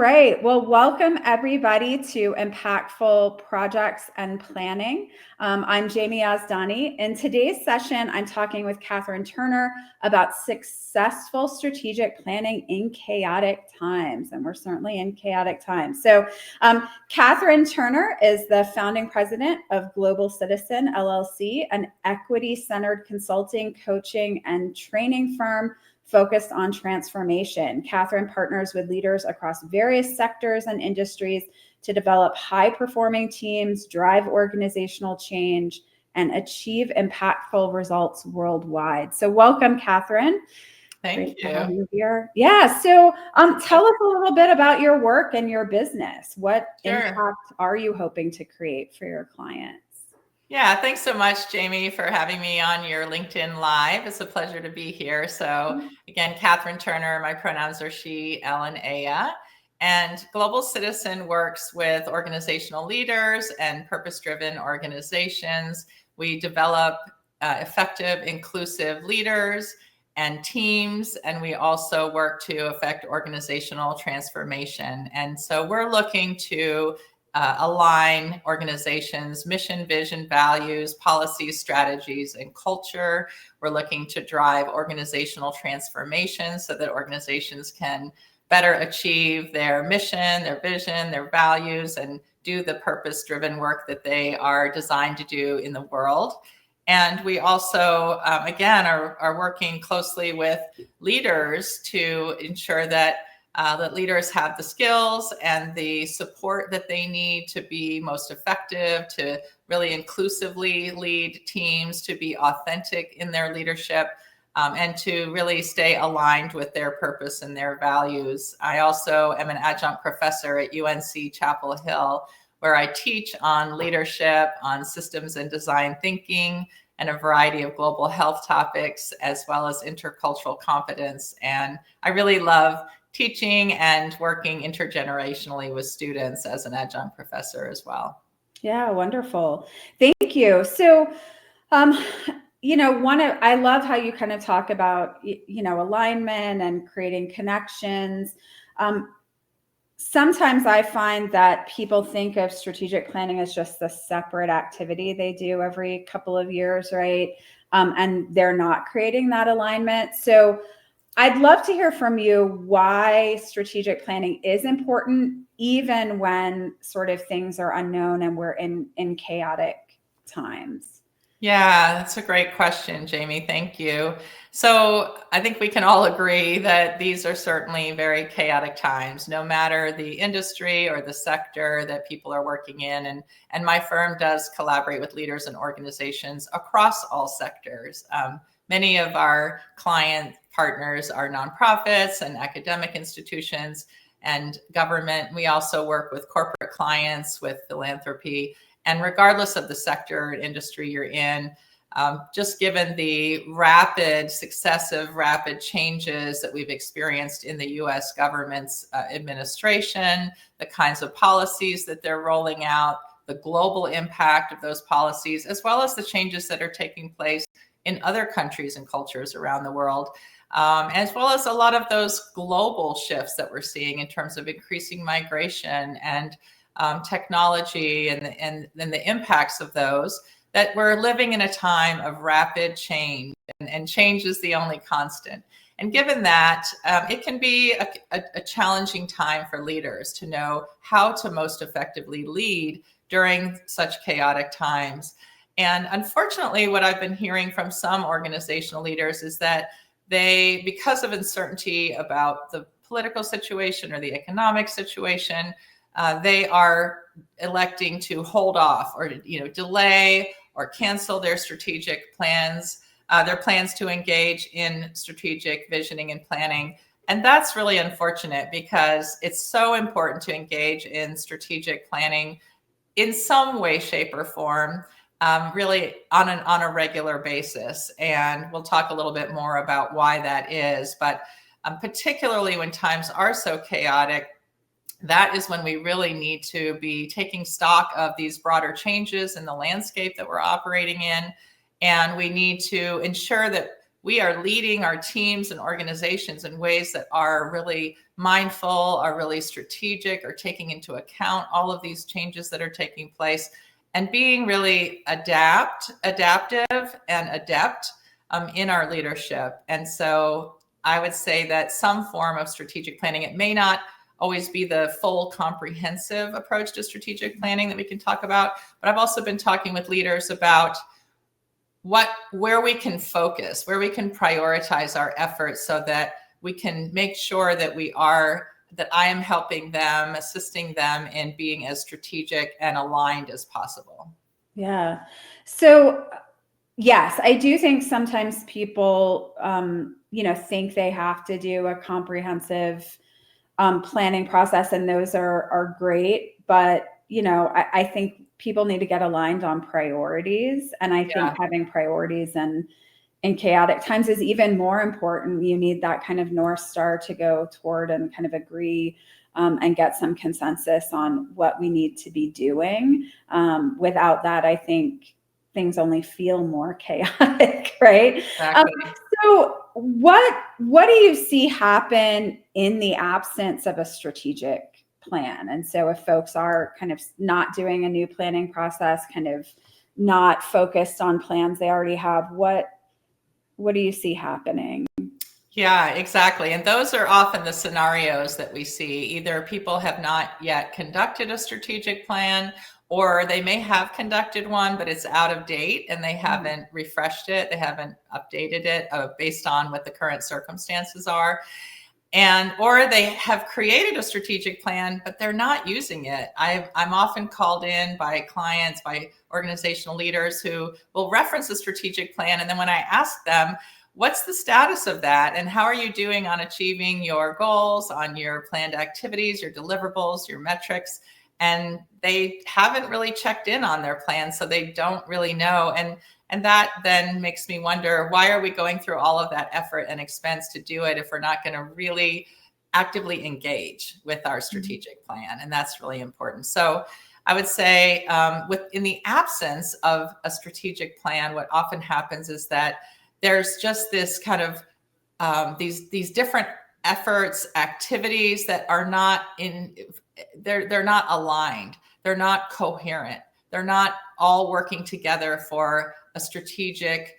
right. Well, welcome everybody to Impactful Projects and Planning. I'm Jamie Yazdani. In today's session, I'm talking with Katherine Turner about successful strategic planning in chaotic times. And we're certainly in chaotic times. So Katherine Turner is the founding president of Global Citizen, LLC, an equity-centered consulting, coaching, and training firm focused on transformation. Katherine partners with leaders across various sectors and industries to develop high-performing teams, drive organizational change, and achieve impactful results worldwide. So welcome, Katherine. Thank Great to have you. you here. Yeah, so tell us a little bit about your work and your business. What impact are you hoping to create for your clients? Yeah, thanks so much, Jamie, for having me on your LinkedIn Live. It's a pleasure to be here. So again, Katherine Turner, my pronouns are she, Ellen, Aya. And Global Citizen works with organizational leaders and purpose-driven organizations. We develop effective, inclusive leaders and teams, and we also work to affect organizational transformation. And so we're looking to align organizations' mission, vision, values, policies, strategies, and culture. We're looking to drive organizational transformation so that organizations can better achieve their mission, their vision, their values, and do the purpose-driven work that they are designed to do in the world. And we also, again, are working closely with leaders to ensure that leaders have the skills and the support that they need to be most effective, to really inclusively lead teams, to be authentic in their leadership, and to really stay aligned with their purpose and their values. I also am an adjunct professor at UNC Chapel Hill, where I teach on leadership, on systems and design thinking, and a variety of global health topics, as well as intercultural competence. And I really love teaching and working intergenerationally with students as an adjunct professor as well. Yeah, wonderful. Thank you. So, I love how you kind of talk about, alignment and creating connections. Sometimes I find that people think of strategic planning as just a separate activity they do every couple of years, right? And they're not creating that alignment. So I'd love to hear from you why strategic planning is important, even when sort of things are unknown and we're in chaotic times. Yeah, that's a great question, Jamie. Thank you. So I think we can all agree that these are certainly very chaotic times, no matter the industry or the sector that people are working in. And my firm does collaborate with leaders and organizations across all sectors. Many of our client partners are nonprofits and academic institutions and government. We also work with corporate clients, with philanthropy. And regardless of the sector or industry you're in, just given the successive rapid changes that we've experienced in the US government's administration, the kinds of policies that they're rolling out, the global impact of those policies, as well as the changes that are taking place in other countries and cultures around the world, as well as a lot of those global shifts that we're seeing in terms of increasing migration and technology and the impacts of those, that we're living in a time of rapid change, and change is the only constant. And given that, it can be a challenging time for leaders to know how to most effectively lead during such chaotic times. And unfortunately, what I've been hearing from some organizational leaders is that they, because of uncertainty about the political situation or the economic situation, they are electing to hold off or delay or cancel their strategic plans, their plans to engage in strategic visioning and planning. And that's really unfortunate, because it's so important to engage in strategic planning in some way, shape, or form, really on a regular basis. And we'll talk a little bit more about why that is. But particularly when times are so chaotic, that is when we really need to be taking stock of these broader changes in the landscape that we're operating in. And we need to ensure that we are leading our teams and organizations in ways that are really mindful, are really strategic, are taking into account all of these changes that are taking place, and being really adaptive and adept in our leadership. And so I would say that some form of strategic planning, it may not always be the full comprehensive approach to strategic planning that we can talk about, but I've also been talking with leaders about where we can focus, where we can prioritize our efforts so that we can make sure that that I am helping them, assisting them in being as strategic and aligned as possible. Yeah. So yes, I do think sometimes people, think they have to do a comprehensive planning process, and those are great. But, I think people need to get aligned on priorities. And I think having priorities in chaotic times is even more important. You need that kind of North Star to go toward and kind of agree and get some consensus on what we need to be doing. Without that, I think things only feel more chaotic, right? Exactly. So what do you see happen in the absence of a strategic plan? And so if folks are kind of not doing a new planning process, kind of not focused on plans they already have, what do you see happening? Yeah, exactly. And those are often the scenarios that we see. Either people have not yet conducted a strategic plan, or they may have conducted one, but it's out of date and they haven't refreshed it. They haven't updated it based on what the current circumstances are. Or they have created a strategic plan, but they're not using it. I'm often called in by clients, by organizational leaders who will reference a strategic plan. And then when I ask them, what's the status of that? And how are you doing on achieving your goals, on your planned activities, your deliverables, your metrics? And they haven't really checked in on their plan, so they don't really know. And that then makes me wonder, why are we going through all of that effort and expense to do it if we're not going to really actively engage with our strategic plan? And that's really important. So I would say in the absence of a strategic plan, what often happens is that there's just this kind of these different efforts, activities that are not they're not aligned. They're not coherent. They're not all working together for a strategic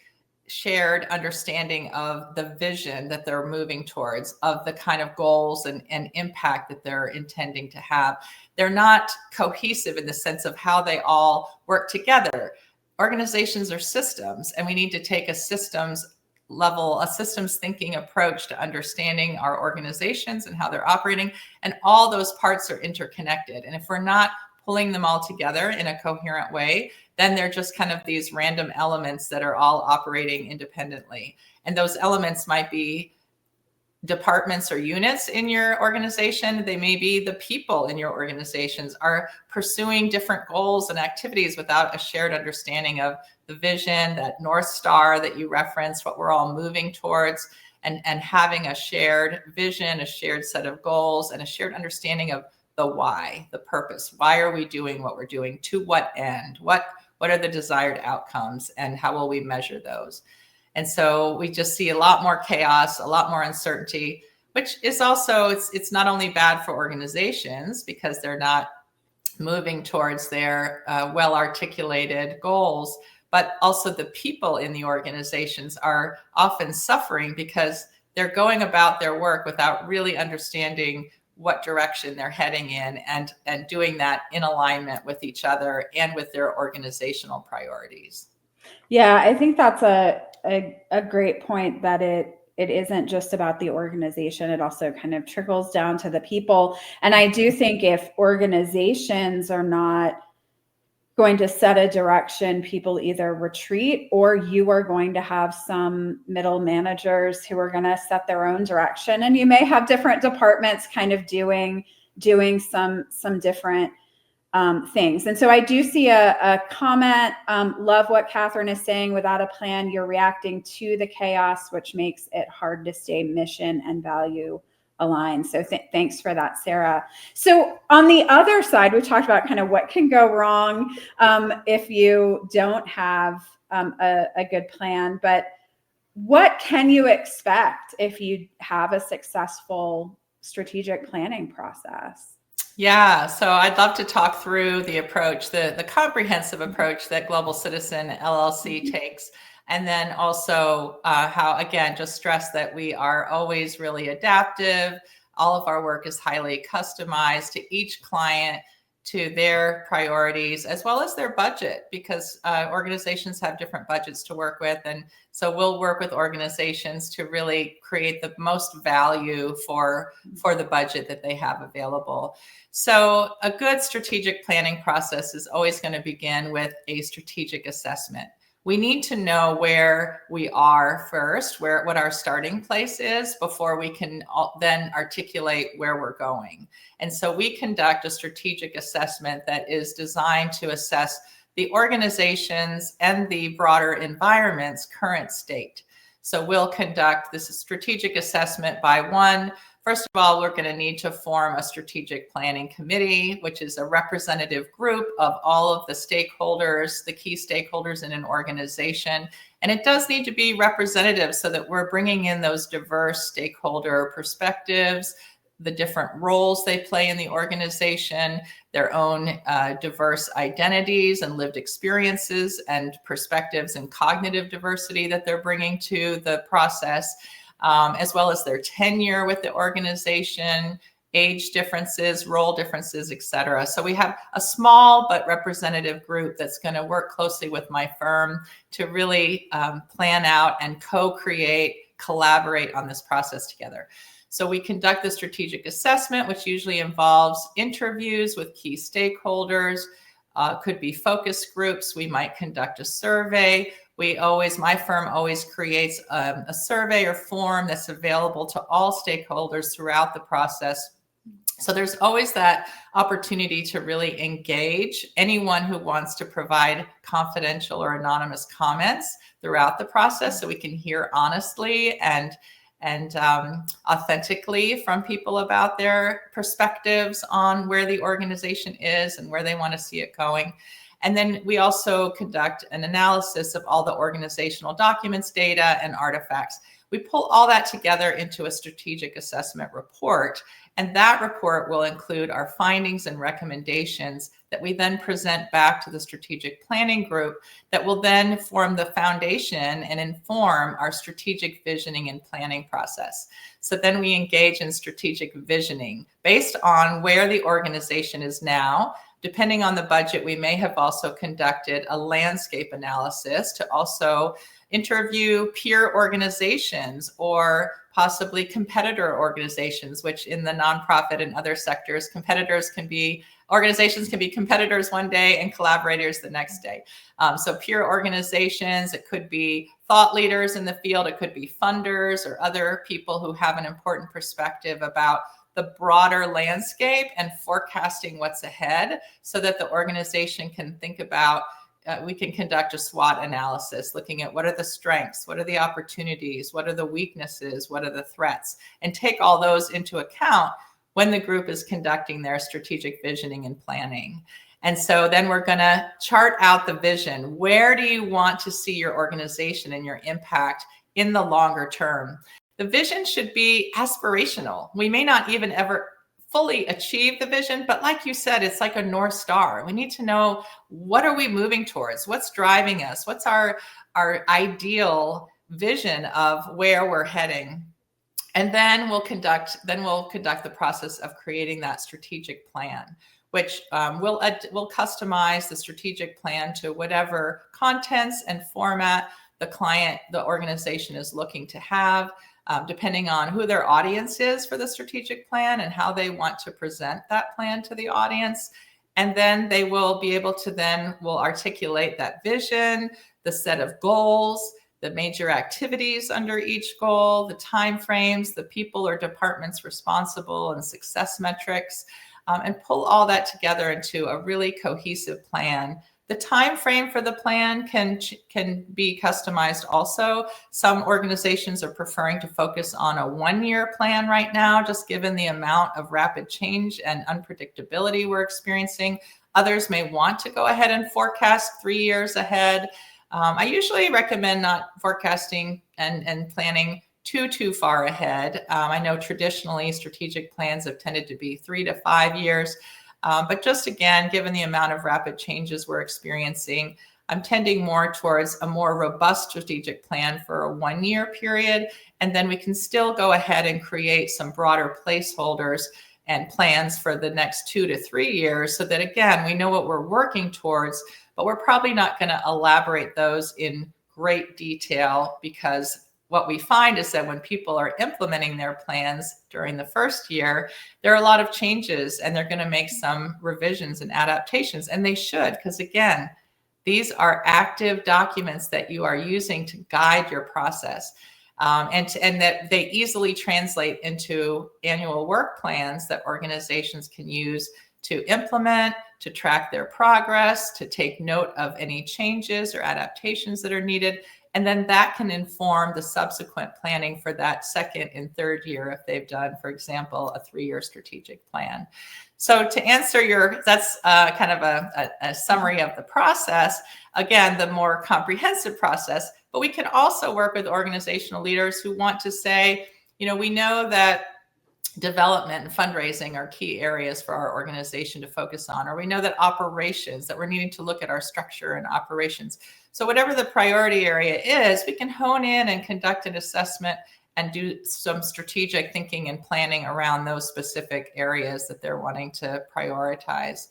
shared understanding of the vision that they're moving towards, of the kind of goals and impact that they're intending to have. They're not cohesive in the sense of how they all work together. Organizations are systems, and we need to take a systems thinking approach to understanding our organizations and how they're operating. And all those parts are interconnected. And if we're not pulling them all together in a coherent way, then they're just kind of these random elements that are all operating independently. And those elements might be departments or units in your organization. They may be the people in your organizations are pursuing different goals and activities without a shared understanding of the vision, that North Star that you referenced, what we're all moving towards, and having a shared vision, a shared set of goals, and a shared understanding of the why, the purpose. Why are we doing what we're doing? To what end? What are the desired outcomes, and how will we measure those? And so we just see a lot more chaos, a lot more uncertainty, which is also, it's not only bad for organizations because they're not moving towards their well-articulated goals, but also the people in the organizations are often suffering because they're going about their work without really understanding what direction they're heading in and doing that in alignment with each other and with their organizational priorities. Yeah, I think that's a great point, that it isn't just about the organization. It also kind of trickles down to the people. And I do think if organizations are not going to set a direction, people either retreat, or you are going to have some middle managers who are going to set their own direction. And you may have different departments kind of doing some different things. And so I do see a comment, love what Katherine is saying. Without a plan, you're reacting to the chaos, which makes it hard to stay mission and value aligned. So thanks for that, Sarah. So on the other side, we talked about kind of what can go wrong if you don't have a good plan. But what can you expect if you have a successful strategic planning process? Yeah, so I'd love to talk through the approach, the comprehensive approach that Global Citizen LLC takes, and then also how, again, just stress that we are always really adaptive. All of our work is highly customized to each client, to their priorities, as well as their budget, because organizations have different budgets to work with. And so we'll work with organizations to really create the most value for the budget that they have available. So a good strategic planning process is always going to begin with a strategic assessment. We need to know where we are first, what our starting place is, before we can then articulate where we're going. And so we conduct a strategic assessment that is designed to assess the organization's and the broader environment's current state. So we'll conduct this strategic assessment by first of all, we're going to need to form a strategic planning committee, which is a representative group of all of the stakeholders, the key stakeholders in an organization. And it does need to be representative so that we're bringing in those diverse stakeholder perspectives, the different roles they play in the organization, their own diverse identities and lived experiences and perspectives and cognitive diversity that they're bringing to the process. As well as their tenure with the organization, age differences, role differences, et cetera. So we have a small but representative group that's going to work closely with my firm to really plan out and co-create, collaborate on this process together. So we conduct the strategic assessment, which usually involves interviews with key stakeholders, could be focus groups. We might conduct a survey. My firm always creates a survey or form that's available to all stakeholders throughout the process. So there's always that opportunity to really engage anyone who wants to provide confidential or anonymous comments throughout the process, so we can hear honestly and authentically from people about their perspectives on where the organization is and where they want to see it going. And then we also conduct an analysis of all the organizational documents, data, and artifacts. We pull all that together into a strategic assessment report, and that report will include our findings and recommendations that we then present back to the strategic planning group that will then form the foundation and inform our strategic visioning and planning process. So then we engage in strategic visioning based on where the organization is now. Depending on the budget, we may have also conducted a landscape analysis to also interview peer organizations or possibly competitor organizations, which in the nonprofit and other sectors, organizations can be competitors one day and collaborators the next day. So peer organizations, it could be thought leaders in the field, it could be funders or other people who have an important perspective about the broader landscape and forecasting what's ahead so that the organization can think about, we can conduct a SWOT analysis, looking at what are the strengths, what are the opportunities, what are the weaknesses, what are the threats, and take all those into account when the group is conducting their strategic visioning and planning. And so then we're going to chart out the vision. Where do you want to see your organization and your impact in the longer term? The vision should be aspirational. We may not even ever fully achieve the vision, but like you said, it's like a North Star. We need to know, what are we moving towards? What's driving us? What's our ideal vision of where we're heading? And then we'll conduct the process of creating that strategic plan, which we'll customize the strategic plan to whatever contents and format the organization is looking to have. Depending on who their audience is for the strategic plan and how they want to present that plan to the audience. And then they will be able to we'll articulate that vision, the set of goals, the major activities under each goal, the timeframes, the people or departments responsible, and success metrics, and pull all that together into a really cohesive plan. The time frame for the plan can be customized also. Some organizations are preferring to focus on a 1-year plan right now, just given the amount of rapid change and unpredictability we're experiencing. Others may want to go ahead and forecast 3 years ahead. I usually recommend not forecasting and planning too far ahead. I know traditionally strategic plans have tended to be 3 to 5 years, but just again, given the amount of rapid changes we're experiencing, I'm tending more towards a more robust strategic plan for a 1-year period. And then we can still go ahead and create some broader placeholders and plans for the next 2 to 3 years so that, again, we know what we're working towards, but we're probably not going to elaborate those in great detail, because what we find is that when people are implementing their plans during the first year, there are a lot of changes and they're going to make some revisions and adaptations, and they should, because again, these are active documents that you are using to guide your process. And that they easily translate into annual work plans that organizations can use to implement, to track their progress, to take note of any changes or adaptations that are needed. And then that can inform the subsequent planning for that second and third year if they've done, for example, a 3-year strategic plan. So to answer that's kind of a summary of the process. Again, the more comprehensive process, but we can also work with organizational leaders who want to say, we know that development and fundraising are key areas for our organization to focus on, or we know that operations, that we're needing to look at our structure and operations. So whatever the priority area is, we can hone in and conduct an assessment and do some strategic thinking and planning around those specific areas that they're wanting to prioritize.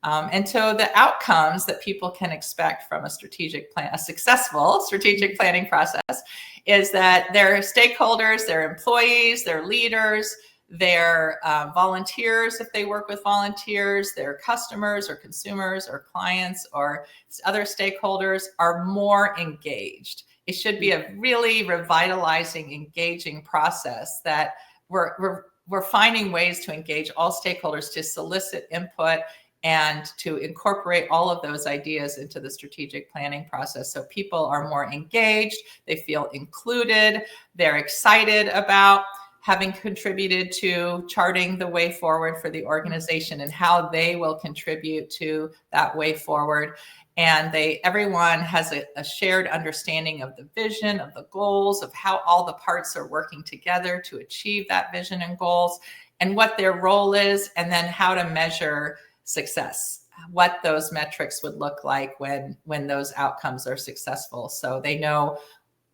And so the outcomes that people can expect from a strategic plan, a successful strategic planning process, is that their stakeholders, their employees, their leaders, their volunteers, if they work with volunteers, their customers or consumers or clients or other stakeholders are more engaged. It should be a really revitalizing, engaging process that we're finding ways to engage all stakeholders, to solicit input and to incorporate all of those ideas into the strategic planning process. So people are more engaged, they feel included, they're excited about having contributed to charting the way forward for the organization and how they will contribute to that way forward. And everyone has a shared understanding of the vision, of the goals, of how all the parts are working together to achieve that vision and goals, and what their role is, and then how to measure success, what those metrics would look like when those outcomes are successful. So they know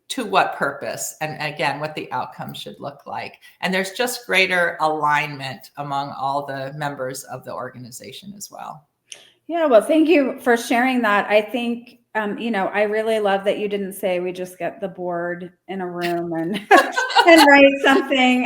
to what purpose, and again, what the outcome should look like. And there's just greater alignment among all the members of the organization as well. Yeah, well, thank you for sharing that. I think, I really love that you didn't say we just get the board in a room and and write something,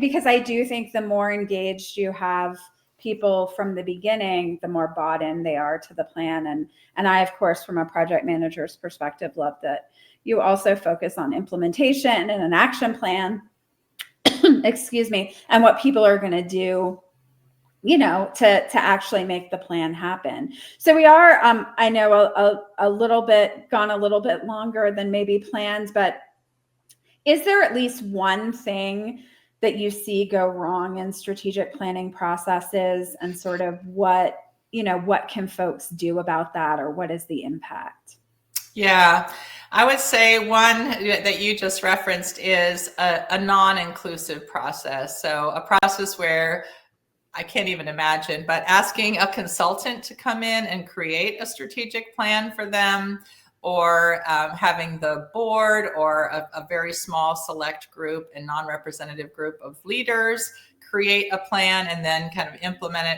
because I do think the more engaged you have people from the beginning, the more bought in they are to the plan. And I, of course, from a project manager's perspective, love that you also focus on implementation and an action plan, excuse me, and what people are going to do, to actually make the plan happen. So we are, I know a little bit longer than maybe planned, but is there at least one thing that you see go wrong in strategic planning processes, and sort of what can folks do about that, or what is the impact? Yeah, I would say one that you just referenced is a non-inclusive process. So a process where I can't even imagine, but asking a consultant to come in and create a strategic plan for them, or having the board or a very small select group and non-representative group of leaders create a plan and then kind of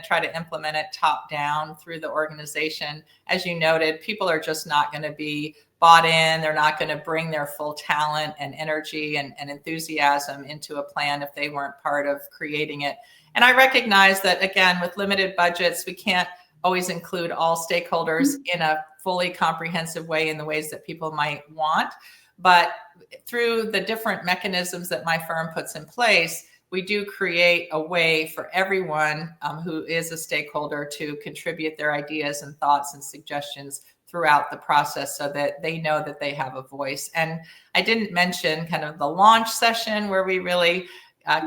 try to implement it top down through the organization. As you noted, people are just not going to be bought in. They're not going to bring their full talent and energy and enthusiasm into a plan if they weren't part of creating it. And I recognize that, again, with limited budgets, we can't always include all stakeholders in a fully comprehensive way in the ways that people might want. But through the different mechanisms that my firm puts in place, we do create a way for everyone who is a stakeholder to contribute their ideas and thoughts and suggestions throughout the process, so that they know that they have a voice. And I didn't mention kind of the launch session, where we really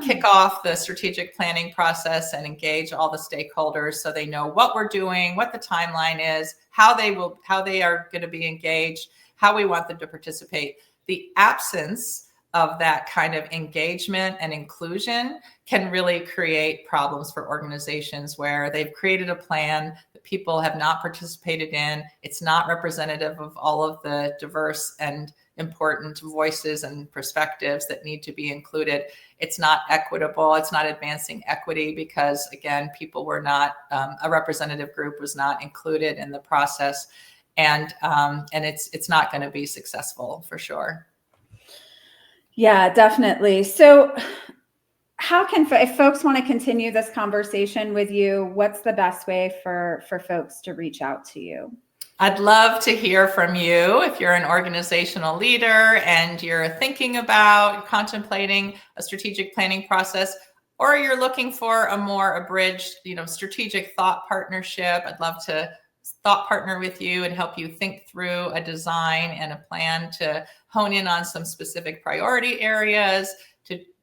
kick off the strategic planning process and engage all the stakeholders so they know what we're doing, what the timeline is, how they are going to be engaged, how we want them to participate. The absence of that kind of engagement and inclusion can really create problems for organizations where they've created a plan that people have not participated in. It's not representative of all of the diverse and important voices and perspectives that need to be included. It's not equitable. It's not advancing equity because, again, people were not, a representative group was not included in the process. And it's not going to be successful for sure. Yeah, definitely. So how can, if folks want to continue this conversation with you, what's the best way for folks to reach out to you? I'd love to hear from you if you're an organizational leader and you're thinking about contemplating a strategic planning process, or you're looking for a more abridged, strategic thought partnership. I'd love to thought partner with you and help you think through a design and a plan to hone in on some specific priority areas,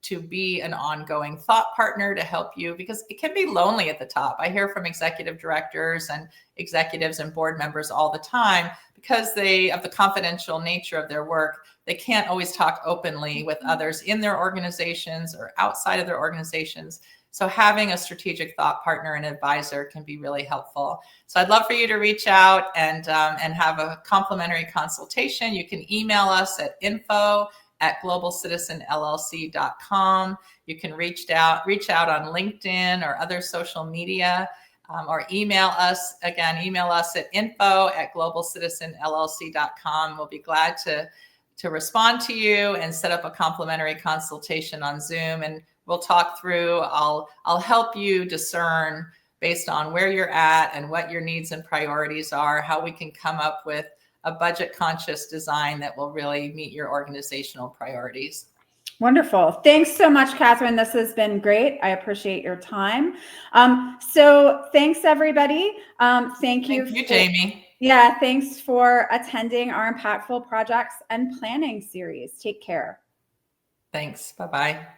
to be an ongoing thought partner to help you, because it can be lonely at the top. I hear from executive directors and executives and board members all the time, because of the confidential nature of their work, they can't always talk openly with others in their organizations or outside of their organizations. So having a strategic thought partner and advisor can be really helpful. So I'd love for you to reach out and have a complimentary consultation. You can email us at info@globalcitizenllc.com. You can reach out on LinkedIn or other social media, or email us at info@globalcitizenllc.com. We'll be glad to respond to you and set up a complimentary consultation on Zoom, and we'll talk through. I'll help you discern, based on where you're at and what your needs and priorities are, how we can come up with a budget-conscious design that will really meet your organizational priorities. Wonderful. Thanks so much, Katherine. This has been great. I appreciate your time. So thanks, everybody. Thank you, Jamie. Yeah, thanks for attending our Impactful Projects and Planning series. Take care. Thanks. Bye-bye.